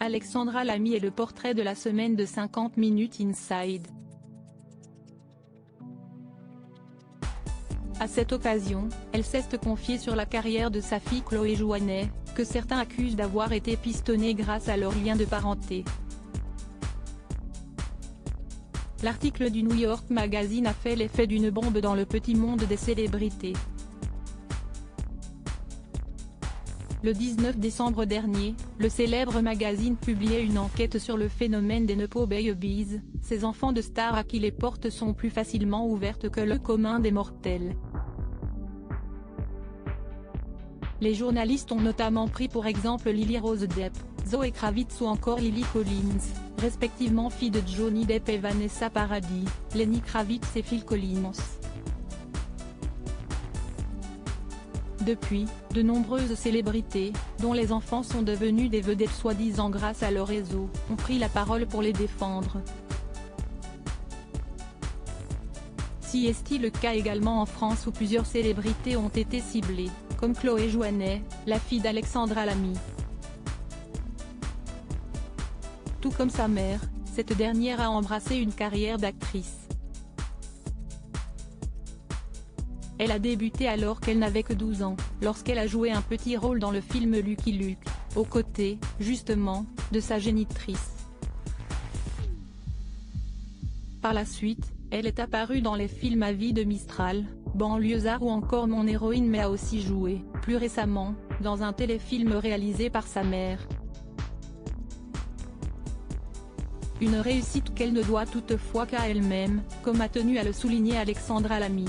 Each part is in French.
Alexandra Lamy est le portrait de la semaine de 50 Minutes Inside. À cette occasion, elle s'est confiée sur la carrière de sa fille Chloé Jouannet, que certains accusent d'avoir été pistonnée grâce à leur lien de parenté. L'article du New York Magazine a fait l'effet d'une bombe dans le petit monde des célébrités. Le 19 décembre dernier, le célèbre magazine publiait une enquête sur le phénomène des Nepo Babies, ces enfants de stars à qui les portes sont plus facilement ouvertes que le commun des mortels. Les journalistes ont notamment pris pour exemple Lily Rose Depp, Zoé Kravitz ou encore Lily Collins, respectivement fille de Johnny Depp et Vanessa Paradis, Lenny Kravitz et Phil Collins. Depuis, de nombreuses célébrités, dont les enfants sont devenus des vedettes soi-disant grâce à leur réseau, ont pris la parole pour les défendre. Si est-il le cas également en France où plusieurs célébrités ont été ciblées, comme Chloé Jouannet, la fille d'Alexandra Lamy. Tout comme sa mère, cette dernière a embrassé une carrière d'actrice. Elle a débuté alors qu'elle n'avait que 12 ans, lorsqu'elle a joué un petit rôle dans le film Lucky Luke, aux côtés, justement, de sa génitrice. Par la suite, elle est apparue dans les films À vie de Mistral, Banlieusard ou encore Mon héroïne, mais a aussi joué, plus récemment, dans un téléfilm réalisé par sa mère. Une réussite qu'elle ne doit toutefois qu'à elle-même, comme a tenu à le souligner Alexandra Lamy.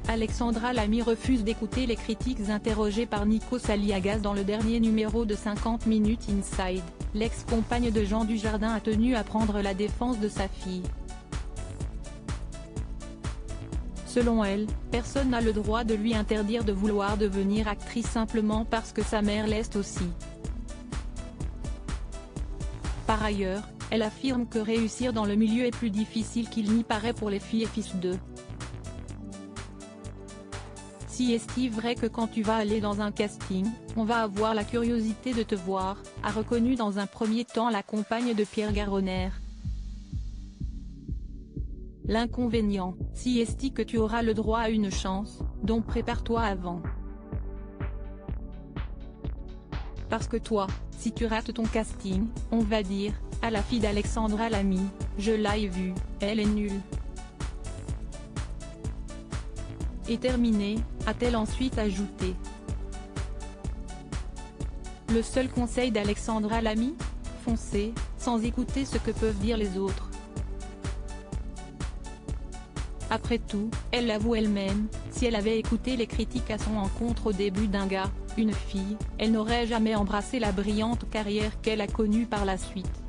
Alexandra Lamy refuse d'écouter les critiques interrogées par Nico Saliagas dans le dernier numéro de 50 Minutes Inside. L'ex-compagne de Jean Dujardin a tenu à prendre la défense de sa fille. Selon elle, personne n'a le droit de lui interdire de vouloir devenir actrice simplement parce que sa mère l'est aussi. Par ailleurs, elle affirme que réussir dans le milieu est plus difficile qu'il n'y paraît pour les filles et fils d'eux. Si est-il vrai que quand tu vas aller dans un casting, on va avoir la curiosité de te voir, a reconnu dans un premier temps la compagne de Pierre Garronner. L'inconvénient, si est-il que tu auras le droit à une chance, donc prépare-toi avant. Parce que toi, si tu rates ton casting, on va dire, à la fille d'Alexandra Lamy, je l'ai vue, elle est nulle. Et terminé, a-t-elle ensuite ajouté. Le seul conseil d'Alexandra Lamy ? Foncez, sans écouter ce que peuvent dire les autres. Après tout, elle l'avoue elle-même, si elle avait écouté les critiques à son encontre au début d'un gars, une fille, elle n'aurait jamais embrassé la brillante carrière qu'elle a connue par la suite.